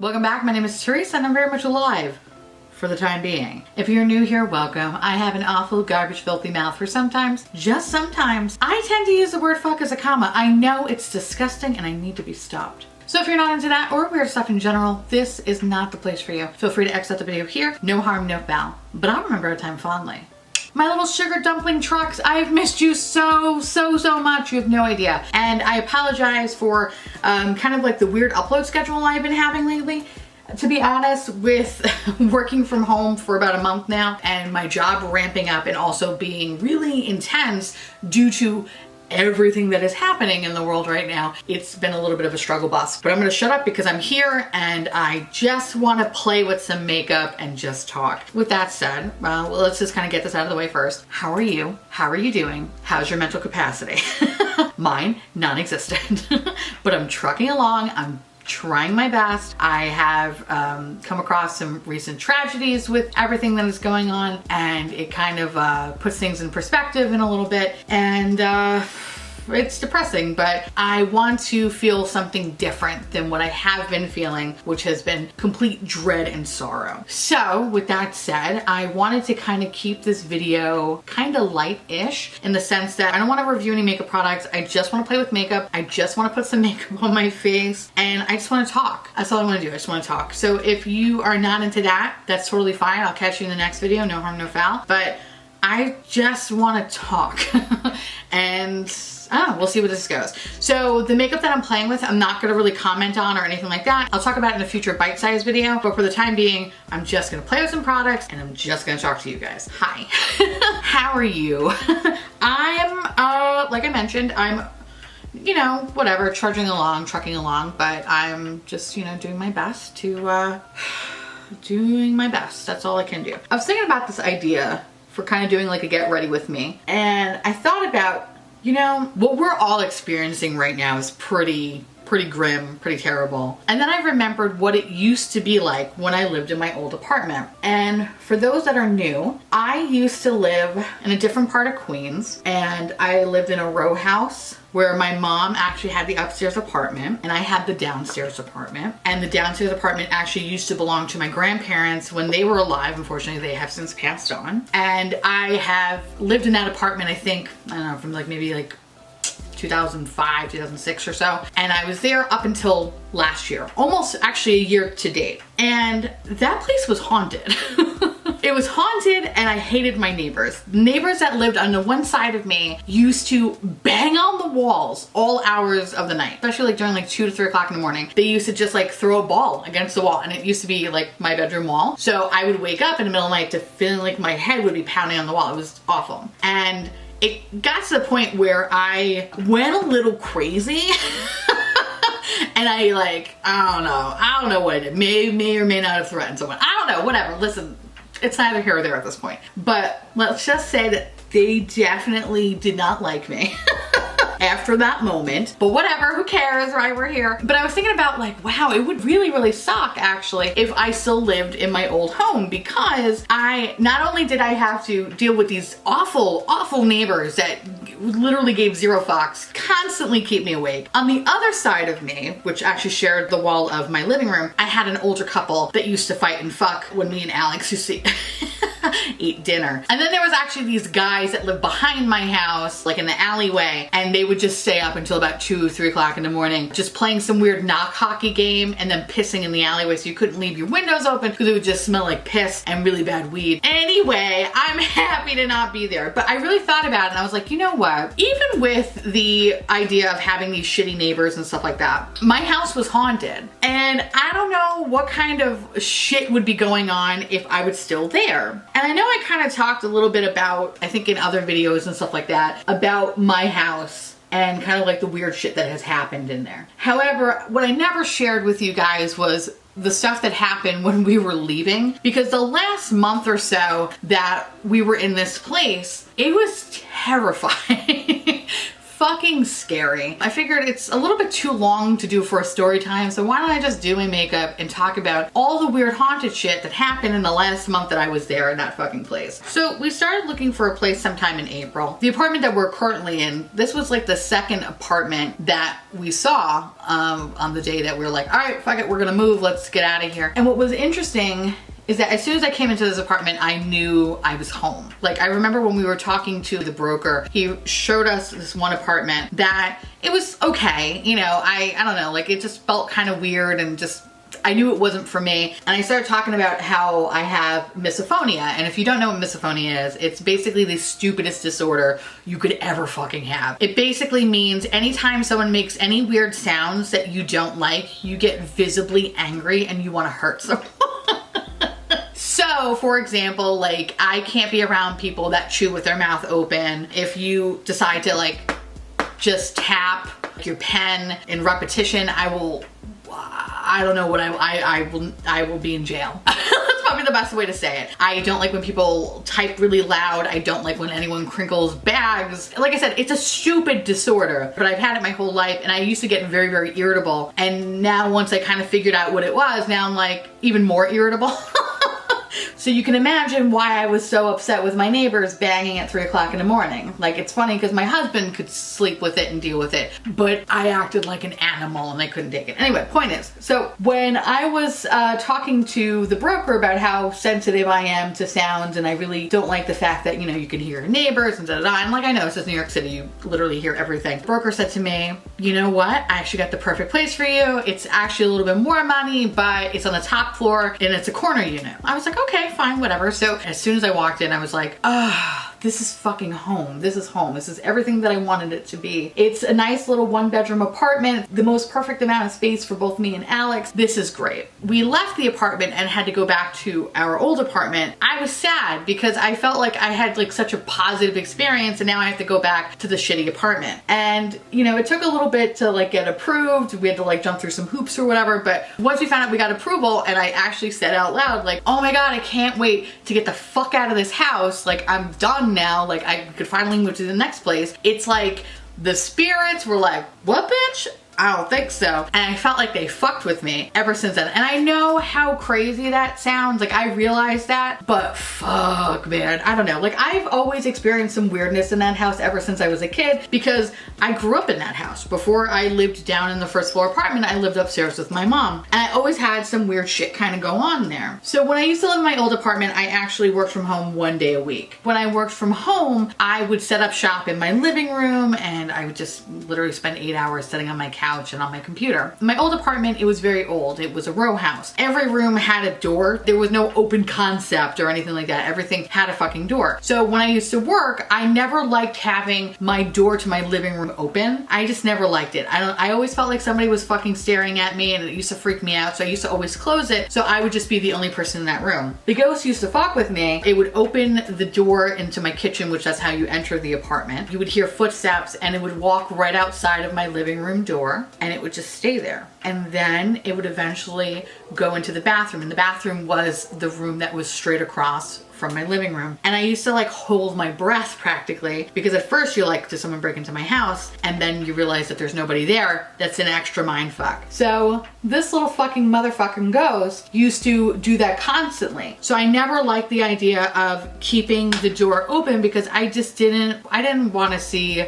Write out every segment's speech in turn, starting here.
Welcome back. My name is Teresa and I'm very much alive for the time being. If you're new here, welcome. I have an awful, garbage, filthy mouth for sometimes, just sometimes. I tend to use the word fuck as a comma. I know it's disgusting and I need to be stopped. So if you're not into that or weird stuff in general, this is not the place for you. Feel free to exit the video here. No harm, no foul. But I'll remember a time fondly. My little sugar dumpling trucks, I've missed you so much. You have no idea. And I apologize for kind of like the weird upload schedule I've been having lately. To be honest, with working from home for about a month now and my job ramping up and also being really intense due to everything that is happening in the world right now, it's been a little bit of a struggle bus. But I'm gonna shut up because I'm here and I just wanna play with some makeup and just talk. With that said, well, let's just kind of get this out of the way first. How are you? How are you doing? How's your mental capacity? Mine, non-existent. But I'm trucking along. I'm trying my best. I have come across some recent tragedies with everything that is going on, and it kind of puts things in perspective in a little bit, and it's depressing, but I want to feel something different than what I have been feeling, which has been complete dread and sorrow. So with that said, I wanted to kind of keep this video kind of light-ish in the sense that I don't want to review any makeup products. I just want to play with makeup. I just want to put some makeup on my face and I just want to talk. That's all I want to do. I just want to talk. So if you are not into that, that's totally fine. I'll catch you in the next video. No harm, no foul. But I just want to talk and we'll see where this goes. So the makeup that I'm playing with, I'm not gonna really comment on or anything like that. I'll talk about it in a future bite-sized video, but for the time being, I'm just gonna play with some products and I'm just gonna talk to you guys. Hi. How are you? I'm, like I mentioned, I'm, you know, whatever, trucking along, but I'm just, you know, doing my best to, doing my best. That's all I can do. I was thinking about this idea for kind of doing like a get ready with me, and I thought about, you know, what we're all experiencing right now is pretty grim, pretty terrible. And then I remembered what it used to be like when I lived in my old apartment. And for those that are new, I used to live in a different part of Queens, and I lived in a row house where my mom actually had the upstairs apartment and I had the downstairs apartment. And the downstairs apartment actually used to belong to my grandparents when they were alive. Unfortunately, they have since passed on. And I have lived in that apartment, I think, I don't know, from like maybe like 2005, 2006 or so. And I was there up until last year, almost actually a year to date. And that place was haunted. It was haunted and I hated my neighbors. Neighbors that lived on the one side of me used to bang on the walls all hours of the night, especially like during like 2 to 3 o'clock in the morning. They used to just like throw a ball against the wall, and it used to be like my bedroom wall. So I would wake up in the middle of the night to feel like my head would be pounding on the wall. It was awful. And it got to the point where I went a little crazy. And I like, I don't know what I did. May or may not have threatened someone. I don't know, whatever. Listen, it's neither here or there at this point. But let's just say that they definitely did not like me after that moment. But whatever, who cares, right? We're here. But I was thinking about like, wow, it would really suck actually if I still lived in my old home, because not only did I have to deal with these awful neighbors that literally gave zero fucks, constantly keep me awake. On the other side of me, which actually shared the wall of my living room, I had an older couple that used to fight and fuck when me and Alex used to eat dinner. And then there was actually these guys that lived behind my house, like in the alleyway, and they would just stay up until about 2, 3 o'clock in the morning, just playing some weird knock hockey game and then pissing in the alleyway, so you couldn't leave your windows open because it would just smell like piss and really bad weed. Anyway, I'm happy to not be there. But I really thought about it and I was like, you know what? Even with the idea of having these shitty neighbors and stuff like that, my house was haunted. And I don't know what kind of shit would be going on if I was still there. And I know I kind of talked a little bit about, I think in other videos and stuff like that, about my house and kind of like the weird shit that has happened in there. However, what I never shared with you guys was the stuff that happened when we were leaving, because the last month or so that we were in this place, it was terrifying. fucking scary. I figured it's a little bit too long to do for a story time, so why don't I just do my makeup and talk about all the weird haunted shit that happened in the last month that I was there in that fucking place. So we started looking for a place sometime in April. The apartment that we're currently in, this was like the second apartment that we saw on the day that we were like, all right, fuck it, we're gonna move, let's get out of here. And what was interesting is that as soon as I came into this apartment, I knew I was home. Like, I remember when we were talking to the broker, he showed us this one apartment that it was okay. You know, I don't know, like it just felt kind of weird and just, I knew it wasn't for me. And I started talking about how I have misophonia. And if you don't know what misophonia is, it's basically the stupidest disorder you could ever fucking have. It basically means anytime someone makes any weird sounds that you don't like, you get visibly angry and you want to hurt someone. So, for example, like I can't be around people that chew with their mouth open. If you decide to like just tap your pen in repetition, I don't know what I will be in jail. That's probably the best way to say it. I don't like when people type really loud. I don't like when anyone crinkles bags. Like I said, it's a stupid disorder, but I've had it my whole life and I used to get very, very irritable. And now once I kind of figured out what it was, now I'm like even more irritable. So you can imagine why I was so upset with my neighbors banging at 3 o'clock in the morning. Like, it's funny because my husband could sleep with it and deal with it, but I acted like an animal and I couldn't take it. Anyway, point is, so when I was talking to the broker about how sensitive I am to sounds and I really don't like the fact that, you know, you can hear your neighbors and da-da-da, and like I know, this is New York City, you literally hear everything. The broker said to me, you know what, I actually got the perfect place for you. It's actually a little bit more money, but it's on the top floor and it's a corner unit. I was like, okay, fine, whatever. So as soon as I walked in, I was like, this is fucking home. This is home. This is everything that I wanted it to be. It's a nice little 1-bedroom apartment, the most perfect amount of space for both me and Alex. This is great. We left the apartment and had to go back to our old apartment. I was sad because I felt like I had like such a positive experience and now I have to go back to the shitty apartment. And you know, it took a little bit to like get approved. We had to like jump through some hoops or whatever, but once we found out we got approval and I actually said out loud like, oh my God, I can't wait to get the fuck out of this house. Like I'm done now, like I could finally move to the next place. It's like the spirits were like, what bitch? I don't think so. And I felt like they fucked with me ever since then. And I know how crazy that sounds. Like I realized that, but fuck man, I don't know. Like I've always experienced some weirdness in that house ever since I was a kid because I grew up in that house. Before I lived down in the first floor apartment, I lived upstairs with my mom. And I always had some weird shit kind of go on there. So when I used to live in my old apartment, I actually worked from home 1 day a week. When I worked from home, I would set up shop in my living room and I would just literally spend 8 hours sitting on my couch and on my computer. My old apartment, it was very old. It was a row house. Every room had a door. There was no open concept or anything like that. Everything had a fucking door. So when I used to work, I never liked having my door to my living room open. I just never liked it. I always felt like somebody was fucking staring at me and it used to freak me out. So I used to always close it. So I would just be the only person in that room. The ghost used to fuck with me. It would open the door into my kitchen, which that's how you enter the apartment. You would hear footsteps and it would walk right outside of my living room door. And it would just stay there. And then it would eventually go into the bathroom. And the bathroom was the room that was straight across from my living room. And I used to like hold my breath practically because at first you're like, did someone break into my house? And then you realize that there's nobody there. That's an extra mind fuck. So this little fucking motherfucking ghost used to do that constantly. So I never liked the idea of keeping the door open because I didn't want to see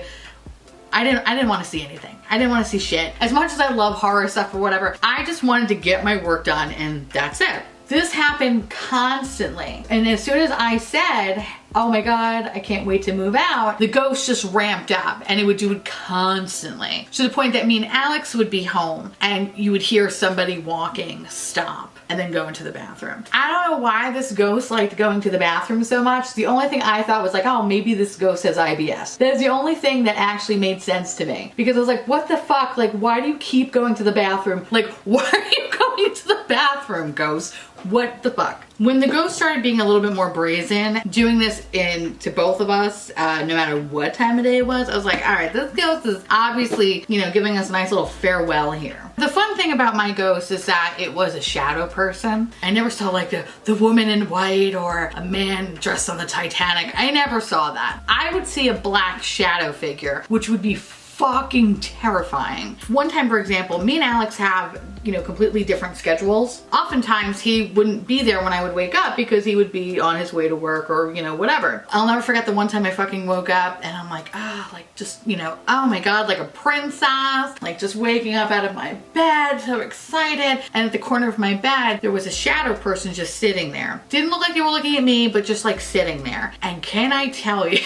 anything. I didn't want to see shit. As much as I love horror stuff or whatever, I just wanted to get my work done and that's it. This happened constantly. And as soon as I said, oh my God, I can't wait to move out, the ghost just ramped up and it would do it constantly. To the point that me and Alex would be home and you would hear somebody walking, stop, and then go into the bathroom. I don't know why this ghost liked going to the bathroom so much. The only thing I thought was like, oh, maybe this ghost has IBS. That's the only thing that actually made sense to me. Because I was like, what the fuck? Like, why do you keep going to the bathroom? Like, why are you going to the bathroom, ghost? What the fuck? When the ghost started being a little bit more brazen, doing this to both of us, no matter what time of day it was, I was like, all right, this ghost is obviously, you know, giving us a nice little farewell here. The fun thing about my ghost is that it was a shadow person. I never saw like the woman in white or a man dressed on the Titanic. I never saw that. I would see a black shadow figure, which would be fucking terrifying. One time, for example, me and Alex have, you know, completely different schedules. Oftentimes he wouldn't be there when I would wake up because he would be on his way to work or, you know, whatever. I'll never forget the one time I fucking woke up and I'm like, like just, you know, oh my God, like a princess, like just waking up out of my bed, so excited. And at the corner of my bed, there was a shadow person just sitting there. Didn't look like they were looking at me, but just like sitting there. And can I tell you,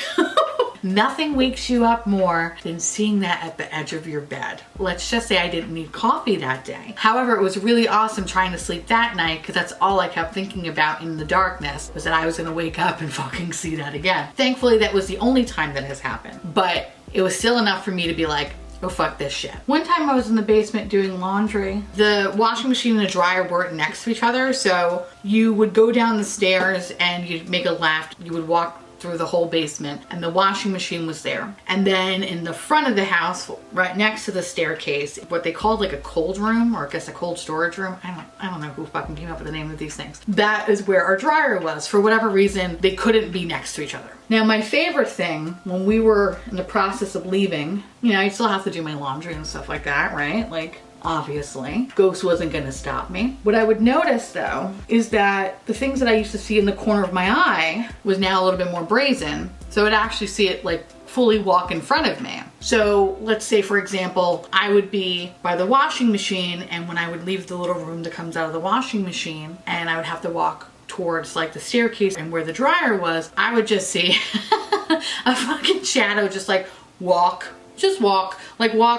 nothing wakes you up more than seeing that at the edge of your bed. Let's just say I didn't need coffee that day. However, it was really awesome trying to sleep that night because that's all I kept thinking about in the darkness was that I was gonna wake up and fucking see that again. Thankfully, that was the only time that has happened, but it was still enough for me to be like, oh fuck this shit. One time I was in the basement doing laundry. The washing machine and the dryer weren't next to each other, so you would go down the stairs and you'd make a left, you would walk through the whole basement and the washing machine was there. And then in the front of the house, right next to the staircase, what they called like a cold room, or I guess a cold storage room. I don't know who fucking came up with the name of these things. That is where our dryer was. For whatever reason, they couldn't be next to each other. Now, my favorite thing when we were in the process of leaving, you know, I still have to do my laundry and stuff like that, right? Like, obviously, ghost wasn't gonna stop me. What I would notice though is that the things that I used to see in the corner of my eye was now a little bit more brazen. So I'd actually see it like fully walk in front of me. So let's say, for example, I would be by the washing machine, and when I would leave the little room that comes out of the washing machine and I would have to walk towards like the staircase and where the dryer was, I would just see a fucking shadow just like walk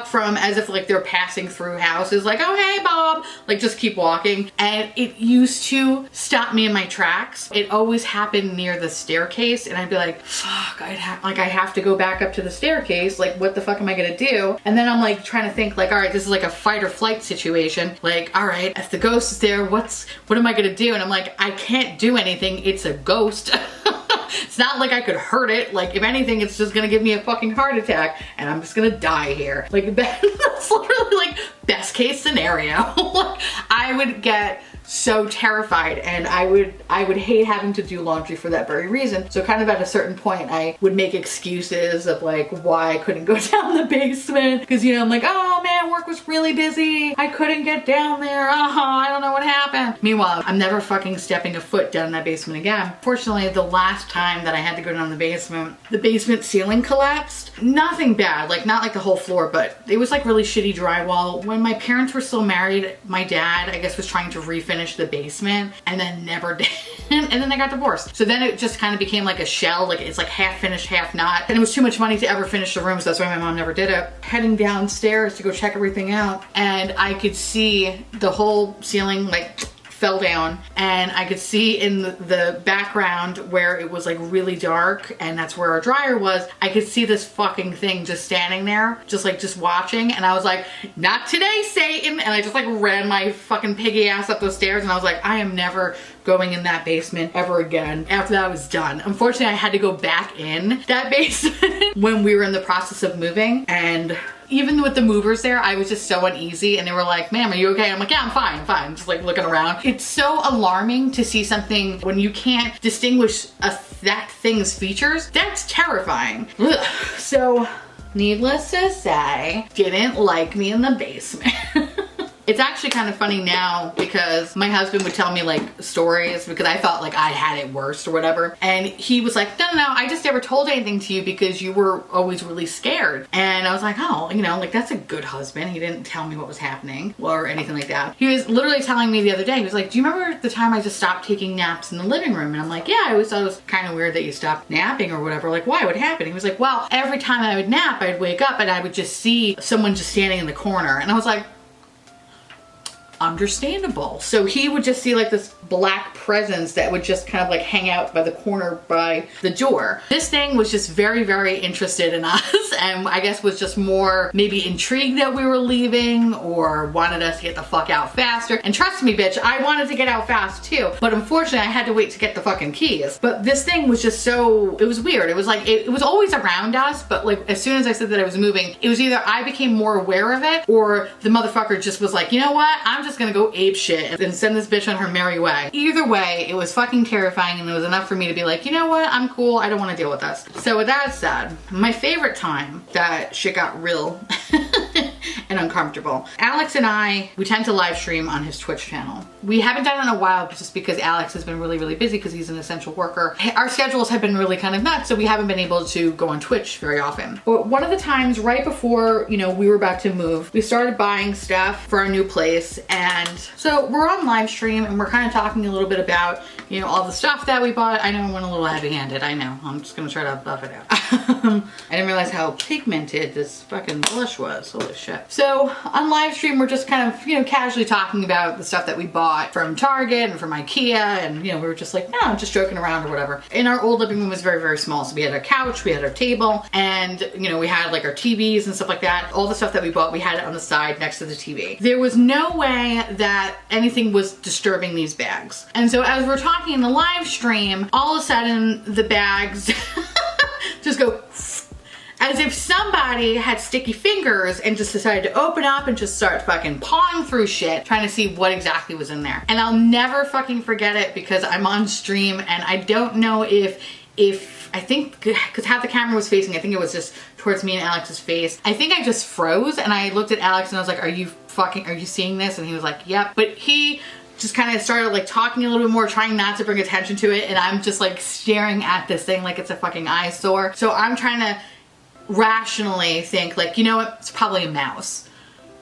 from as if like they're passing through houses, like, oh hey Bob, like just keep walking. And it used to stop me in my tracks. It always happened near the staircase and I'd be like, fuck, I have to go back up to the staircase, like what the fuck am I gonna do? And then I'm like trying to think like, all right, this is like a fight or flight situation, like, all right, if the ghost is there, what am I gonna do? And I'm like, I can't do anything, it's a ghost. It's not like I could hurt it. Like, if anything, it's just gonna give me a fucking heart attack and I'm just gonna die here. Like, that's literally like best case scenario. Like, I would get so terrified and I would hate having to do laundry for that very reason. So kind of at a certain point, I would make excuses of like why I couldn't go down the basement. Cause you know, I'm like, oh man, work was really busy. I couldn't get down there. I don't know what happened. Meanwhile, I'm never fucking stepping a foot down in that basement again. Fortunately, the last time that I had to go down the basement ceiling collapsed. Nothing bad, like not like the whole floor, but it was like really shitty drywall. When my parents were still married, my dad, I guess, was trying to refinish the basement and then never did. And then they got divorced. So then it just kind of became like a shell, like it's like half finished, half not. And it was too much money to ever finish the room, so that's why my mom never did it. Heading downstairs to go check everything out, and I could see the whole ceiling like fell down, and I could see in the background where it was like really dark and that's where our dryer was, I could see this fucking thing just standing there, just watching, and I was like, not today, Satan. And I just like ran my fucking piggy ass up those stairs and I was like, I am never going in that basement ever again. After that was done. Unfortunately, I had to go back in that basement when we were in the process of moving, and even with the movers there, I was just so uneasy, and they were like, ma'am, are you okay? I'm like, yeah, I'm fine. Just like looking around. It's so alarming to see something when you can't distinguish that thing's features. That's terrifying. Ugh. So, needless to say, didn't like me in the basement. It's actually kind of funny now because my husband would tell me like stories because I thought like I had it worse or whatever. And he was like, no, I just never told anything to you because you were always really scared. And I was like, oh, you know, like that's a good husband. He didn't tell me what was happening or anything like that. He was literally telling me the other day, he was like, do you remember the time I just stopped taking naps in the living room? And I'm like, yeah, I always thought it was kind of weird that you stopped napping or whatever. Like, why? What happened? He was like, well, every time I would nap, I'd wake up and I would just see someone just standing in the corner. And I was like, understandable. So he would just see like this black presence that would just kind of like hang out by the corner by the door. This thing was just very, very interested in us, and I guess was just more maybe intrigued that we were leaving or wanted us to get the fuck out faster. And trust me, bitch, I wanted to get out fast too, but unfortunately I had to wait to get the fucking keys. But this thing was just so, it was weird. It was like, it was always around us, but like as soon as I said that I was moving, it was either I became more aware of it or the motherfucker just was like, you know what, I'm just just gonna go ape shit and send this bitch on her merry way. Either way, it was fucking terrifying, and it was enough for me to be like, you know what, I'm cool, I don't want to deal with this. So with that said, my favorite time that shit got real and uncomfortable. Alex and I, we tend to live stream on his Twitch channel. We haven't done it in a while just because Alex has been really, really busy because he's an essential worker. Our schedules have been really kind of nuts, so we haven't been able to go on Twitch very often. But one of the times right before, you know, we were about to move, we started buying stuff for our new place. And so we're on live stream and we're kind of talking a little bit about, you know, all the stuff that we bought. I know I went a little heavy-handed, I know. I'm just gonna try to buff it out. I didn't realize how pigmented this fucking blush was. Holy shit. So on live stream, we're just kind of, you know, casually talking about the stuff that we bought from Target and from IKEA. And, you know, we were just like, no, just joking around or whatever. And our old living room was very, very small. So we had our couch, we had our table, and, you know, we had like our TVs and stuff like that. All the stuff that we bought, we had it on the side next to the TV. There was no way that anything was disturbing these bags. And so as we're talking in the live stream, all of a sudden the bags just go as if somebody had sticky fingers and just decided to open up and just start fucking pawing through shit, trying to see what exactly was in there. And I'll never fucking forget it because I'm on stream and I don't know if I think, because how the camera was facing, I think it was just towards me and Alex's face. I think I just froze and I looked at Alex and I was like, are you seeing this? And he was like, yep. But he just kind of started like talking a little bit more, trying not to bring attention to it. And I'm just like staring at this thing like it's a fucking eyesore. So I'm trying to rationally think like, you know what, it's probably a mouse.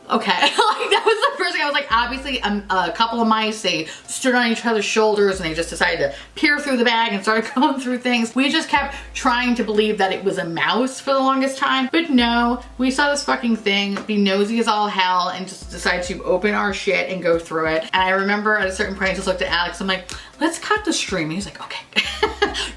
Okay, like that was the first thing. I was like, obviously a couple of mice, they stood on each other's shoulders and they just decided to peer through the bag and started going through things. We just kept trying to believe that it was a mouse for the longest time, but no, we saw this fucking thing, be nosy as all hell, and just decided to open our shit and go through it. And I remember at a certain point I just looked at Alex, I'm like, let's cut the stream. And he's like, okay.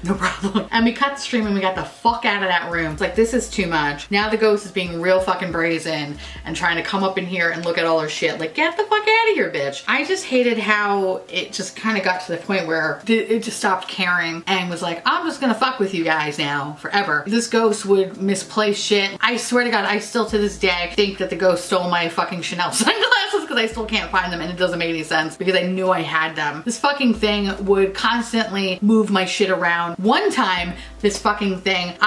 No problem. And we cut the stream and we got the fuck out of that room. It's like, this is too much. Now the ghost is being real fucking brazen and trying to come up in here and look at all our shit. Like, get the fuck out of here, bitch. I just hated how it just kind of got to the point where it just stopped caring and was like, I'm just gonna fuck with you guys now forever. This ghost would misplace shit. I swear to God, I still to this day think that the ghost stole my fucking Chanel sunglasses because I still can't find them and it doesn't make any sense because I knew I had them. This fucking thing would constantly move my shit around. One time, this fucking thing, it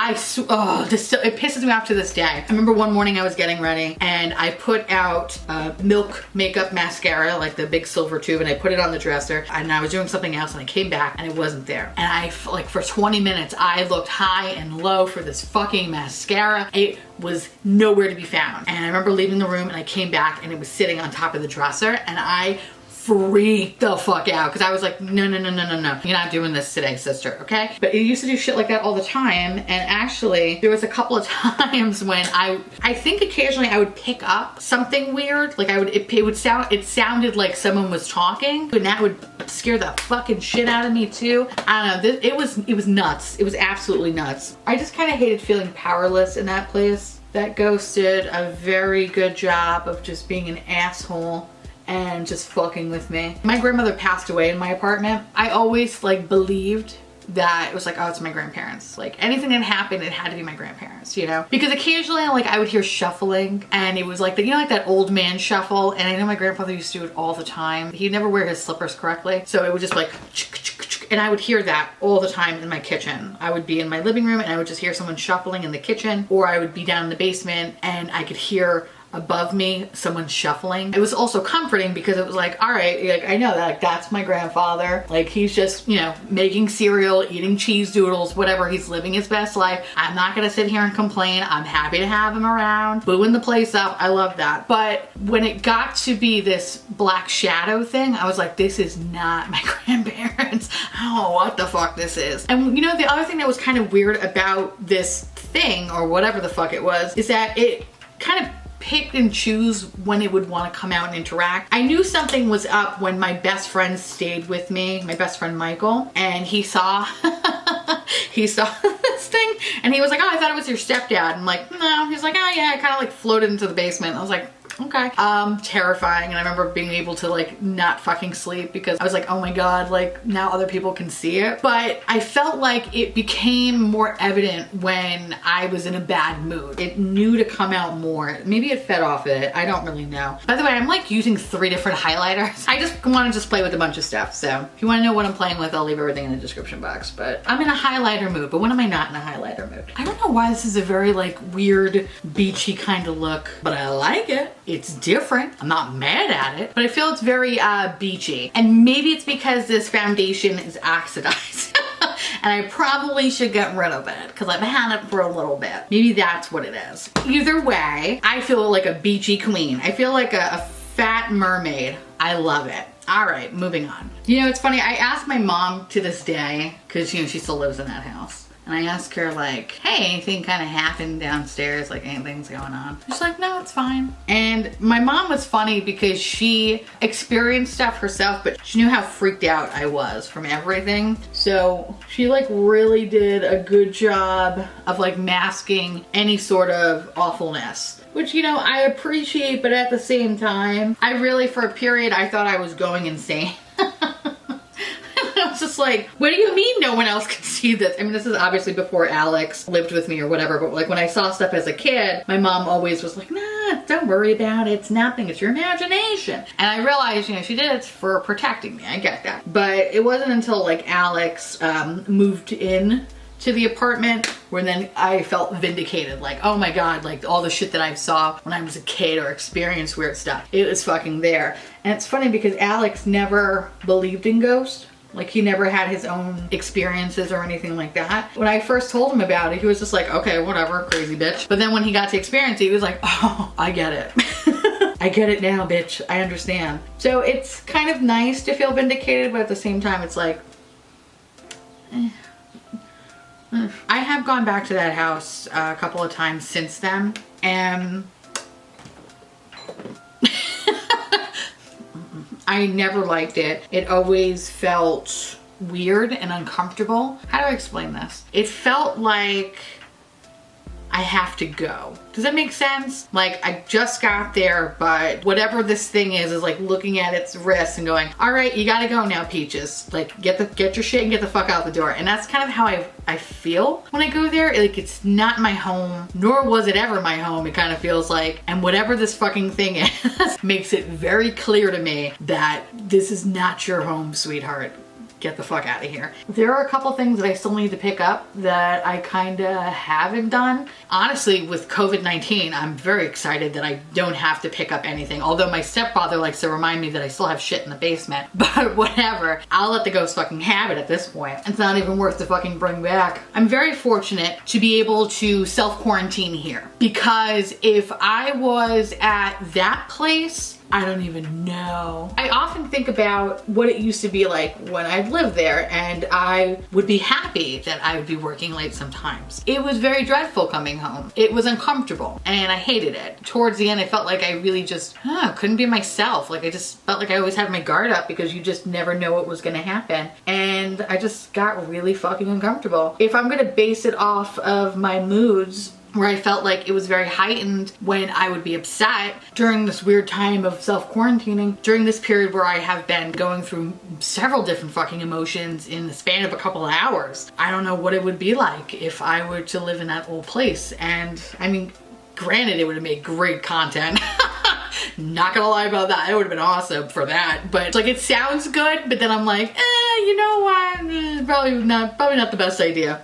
pisses me off to this day. I remember one morning I was getting ready and I put out Milk makeup mascara, like the big silver tube, and I put it on the dresser and I was doing something else and I came back and it wasn't there. And I, like for 20 minutes, I looked high and low for this fucking mascara. It was nowhere to be found. And I remember leaving the room and I came back and it was sitting on top of the dresser and I freaked the fuck out because I was like, no, you're not doing this today, sister, okay? But it used to do shit like that all the time, and actually there was a couple of times when I think occasionally I would pick up something weird, like it sounded like someone was talking, and that would scare the fucking shit out of me too. I don't know, it was nuts. It was absolutely nuts. I just kind of hated feeling powerless in that place. That ghost did a very good job of just being an asshole and just fucking with me. My grandmother passed away in my apartment. I always like believed that it was like, oh, it's my grandparents. Like anything that happened, it had to be my grandparents, you know? Because occasionally like I would hear shuffling and it was like, you know, like that old man shuffle. And I know my grandfather used to do it all the time. He'd never wear his slippers correctly. So it would just like, and I would hear that all the time in my kitchen. I would be in my living room and I would just hear someone shuffling in the kitchen, or I would be down in the basement and I could hear above me someone shuffling. It was also comforting because it was like, all right, like I know that like, that's my grandfather. Like he's just, you know, making cereal, eating cheese doodles, whatever. He's living his best life. I'm not gonna sit here and complain. I'm happy to have him around, booing the place up. I love that. But when it got to be this black shadow thing, I was like, this is not my grandparents. I don't know what the fuck this is. And you know, the other thing that was kind of weird about this thing, or whatever the fuck it was, is that it kind of pick and choose when it would want to come out and interact. I knew something was up when my best friend stayed with me, my best friend Michael, and he saw this thing and he was like, oh, I thought it was your stepdad. I'm like, no. He's like, oh yeah, I kind of like floated into the basement. I was like, Okay. Terrifying. And I remember being able to like not fucking sleep because I was like, oh my God, like now other people can see it. But I felt like it became more evident when I was in a bad mood. It knew to come out more. Maybe it fed off it. I don't really know. By the way, I'm like using 3 different highlighters. I just want to just play with a bunch of stuff. So if you want to know what I'm playing with, I'll leave everything in the description box. But I'm in a highlighter mood. But when am I not in a highlighter mood? I don't know why this is a very like weird beachy kind of look, but I like it. It's different. I'm not mad at it, but I feel it's very beachy. And maybe it's because this foundation is oxidized. And I probably should get rid of it because I've had it for a little bit. Maybe that's what it is. Either way, I feel like a beachy queen. I feel like a fat mermaid. I love it. All right, moving on. You know, it's funny. I asked my mom to this day, because, you know, she still lives in that house. And I asked her like, hey, anything kind of happened downstairs? Like anything's going on? She's like, no, it's fine. And my mom was funny because she experienced stuff herself, but she knew how freaked out I was from everything. So she like really did a good job of like masking any sort of awfulness. Which, you know, I appreciate, but at the same time, I really, for a period, I thought I was going insane. I was just like, what do you mean no one else can see this? I mean, this is obviously before Alex lived with me or whatever, but like when I saw stuff as a kid, my mom always was like, nah, don't worry about it. It's nothing. It's your imagination. And I realized, you know, she did it for protecting me. I get that. But it wasn't until like Alex moved in to the apartment where then I felt vindicated. Like, oh my God, like all the shit that I saw when I was a kid or experienced weird stuff, it was fucking there. And it's funny because Alex never believed in ghosts. Like he never had his own experiences or anything like that. When I first told him about it, he was just like, okay, whatever, crazy bitch. But then when he got to experience it, he was like, oh, I get it. I get it now, bitch. I understand. So it's kind of nice to feel vindicated, but at the same time, it's like, I have gone back to that house a couple of times since then, and I never liked it. It always felt weird and uncomfortable. How do I explain this? It felt like I have to go. Does that make sense? Like I just got there, but whatever this thing is like looking at its wrist and going, all right, you gotta go now, Peaches. Like get your shit and get the fuck out the door. And that's kind of how I feel when I go there. Like it's not my home, nor was it ever my home. It kind of feels like, and whatever this fucking thing is makes it very clear to me that this is not your home, sweetheart. Get the fuck out of here. There are a couple things that I still need to pick up that I kind of haven't done. Honestly, with COVID-19, I'm very excited that I don't have to pick up anything. Although my stepfather likes to remind me that I still have shit in the basement. But whatever. I'll let the ghost fucking have it at this point. It's not even worth to fucking bring back. I'm very fortunate to be able to self-quarantine here. Because if I was at that place, I don't even know. I often think about what it used to be like when I lived there, and I would be happy that I would be working late sometimes. It was very dreadful coming home. It was uncomfortable and I hated it. Towards the end, I felt like I really just couldn't be myself. Like I just felt like I always had my guard up because you just never know what was gonna happen. And I just got really fucking uncomfortable. If I'm gonna base it off of my moods, where I felt like it was very heightened when I would be upset during this weird time of self-quarantining, during this period where I have been going through several different fucking emotions in the span of a couple of hours. I don't know what it would be like if I were to live in that old place. And I mean, granted, it would have made great content. Not gonna lie about that. It would have been awesome for that. But like, it sounds good, but then I'm like, you know what? Probably not the best idea.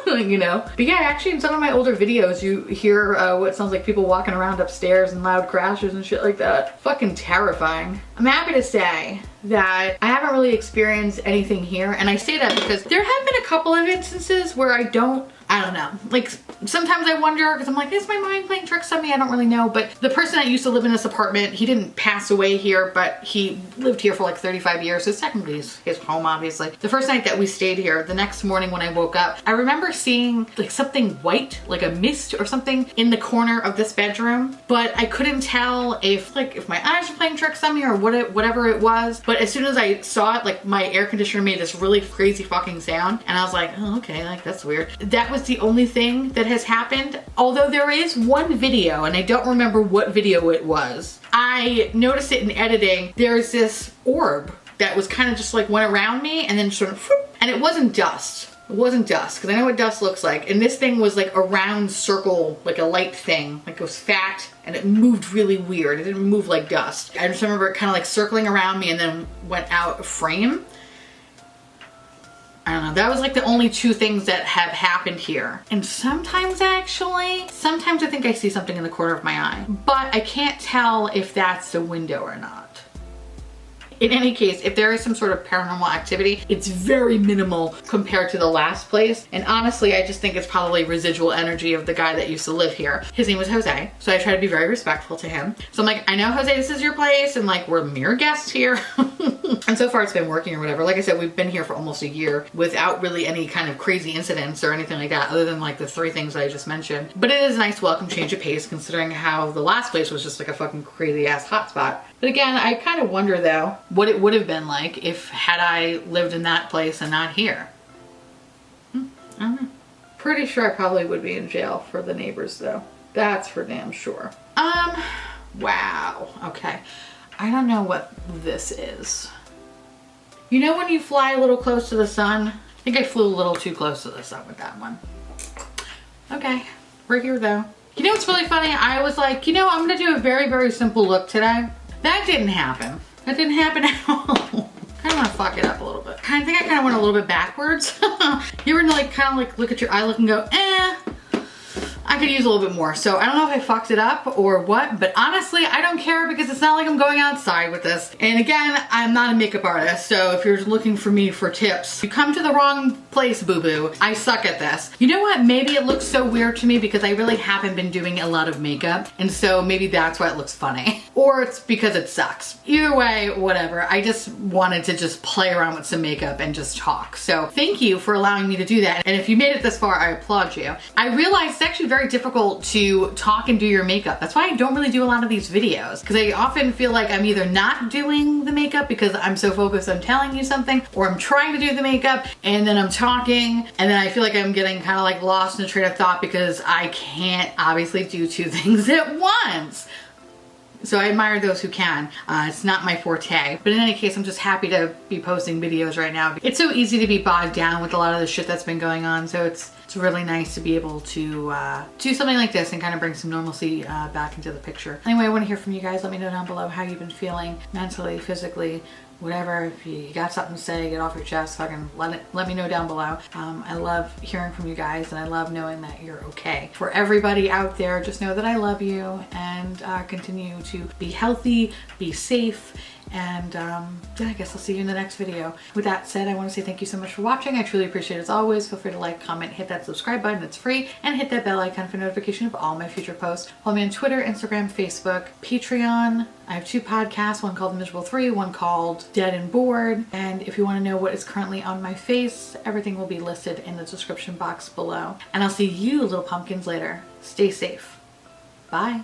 You know? But yeah, actually in some of my older videos, you hear what sounds like people walking around upstairs and loud crashes and shit like that. Fucking terrifying. I'm happy to say that I haven't really experienced anything here. And I say that because there have been a couple of instances where I don't know. Like sometimes I wonder, because I'm like, is my mind playing tricks on me? I don't really know. But the person that used to live in this apartment, he didn't pass away here, but he lived here for like 35 years. So technically his home, obviously. The first night that we stayed here, the next morning when I woke up, I remember seeing like something white, like a mist or something in the corner of this bedroom. But I couldn't tell if my eyes were playing tricks on me or whatever it was. But as soon as I saw it, like my air conditioner made this really crazy fucking sound. And I was like, oh, okay, like that's weird. That was that's the only thing that has happened. Although there is one video, and I don't remember what video it was. I noticed it in editing. There's this orb that was kind of just like went around me and then sort of, and it wasn't dust. It wasn't dust, because I know what dust looks like. And this thing was like a round circle, like a light thing. Like it was fat and it moved really weird. It didn't move like dust. I just remember it kind of like circling around me and then went out of frame. I don't know. That was like the only two things that have happened here. And sometimes actually, sometimes I think I see something in the corner of my eye. But I can't tell if that's the window or not. In any case, if there is some sort of paranormal activity, it's very minimal compared to the last place. And honestly, I just think it's probably residual energy of the guy that used to live here. His name was Jose, so I try to be very respectful to him. So I'm like, I know, Jose, this is your place, and like, we're mere guests here. And so far it's been working or whatever. Like I said, we've been here for almost a year without really any kind of crazy incidents or anything like that, other than like the three things that I just mentioned. But it is a nice welcome change of pace, considering how the last place was just like a fucking crazy ass hotspot. But again, I kind of wonder though, what it would have been like if had I lived in that place and not here. I don't know. Pretty sure I probably would be in jail for the neighbors though. That's for damn sure. Wow. Okay. I don't know what this is. You know when you fly a little close to the sun? I think I flew a little too close to the sun with that one. Okay. We're here though. You know what's really funny? I was like, you know, I'm gonna do a very, very simple look today. That didn't happen. That didn't happen at all. I don't want to fuck it up a little bit. I think I kind of went a little bit backwards. You ever like kind of like look at your eye look and go, I could use a little bit more. So I don't know if I fucked it up or what, but honestly, I don't care because it's not like I'm going outside with this. And again, I'm not a makeup artist. So if you're looking for me for tips, you come to the wrong place, boo-boo. I suck at this. You know what? Maybe it looks so weird to me because I really haven't been doing a lot of makeup. And so maybe that's why it looks funny. Or it's because it sucks. Either way, whatever. I just wanted to just play around with some makeup and just talk. So thank you for allowing me to do that. And if you made it this far, I applaud you. I realized it's actually very difficult to talk and do your makeup. That's why I don't really do a lot of these videos, because I often feel like I'm either not doing the makeup because I'm so focused on telling you something, or I'm trying to do the makeup and then I'm talking and then I feel like I'm getting kind of like lost in a train of thought because I can't obviously do two things at once. So I admire those who can. It's not my forte. But in any case, I'm just happy to be posting videos right now. It's so easy to be bogged down with a lot of the shit that's been going on. So it's really nice to be able to do something like this and kind of bring some normalcy back into the picture. Anyway, I want to hear from you guys. Let me know down below how you've been feeling mentally, physically, whatever. If you got something to say, get off your chest, fucking let me know down below. I love hearing from you guys and I love knowing that you're okay. For everybody out there, just know that I love you and continue to be healthy, be safe, and yeah, I guess I'll see you in the next video. With that said, I want to say thank you so much for watching. I truly appreciate it as always. Feel free to like, comment, hit that subscribe button, it's free, and hit that bell icon for notification of all my future posts. Follow me on Twitter, Instagram, Facebook, Patreon. I have two podcasts, one called The Miserable 3, one called Dead and Bored. And if you want to know what is currently on my face, everything will be listed in the description box below. And I'll see you little pumpkins later. Stay safe. Bye.